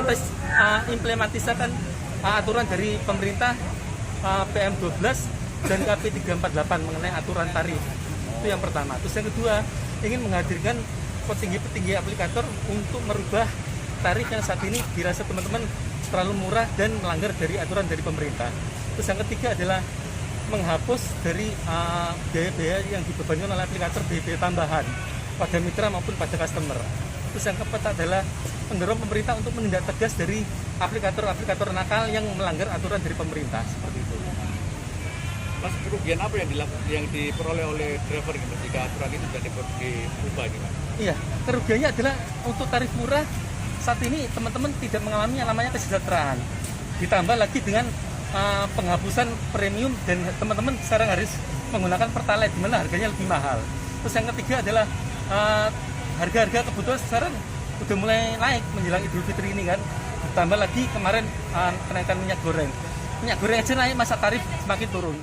mengimplementasikan aturan dari pemerintah PM12 dan KP348 mengenai aturan tarif. Itu yang pertama. Terus yang kedua, ingin menghadirkan petinggi-petinggi aplikator untuk merubah tarif yang saat ini dirasa teman-teman terlalu murah dan melanggar dari aturan dari pemerintah. Terus yang ketiga adalah menghapus dari biaya-biaya yang dibebankan oleh aplikator, biaya tambahan pada mitra maupun pada customer. Terus yang keempat adalah mendorong pemerintah untuk menindak tegas dari aplikator-aplikator nakal yang melanggar aturan dari pemerintah, seperti itu. Mas, kerugian apa yang diperoleh oleh driver gitu, jika aturan itu sudah diubah gitu? Iya, kerugiannya adalah untuk tarif murah saat ini teman-teman tidak mengalami yang namanya kesejahteraan. Ditambah lagi dengan penghapusan premium dan teman-teman sekarang harus menggunakan Pertalite di mana harganya lebih mahal. Terus yang ketiga adalah harga-harga kebutuhan sekarang udah mulai naik menjelang Idul Fitri ini kan. Ditambah lagi kemarin kenaikan minyak goreng. Minyak goreng aja naik, masa tarif semakin turun.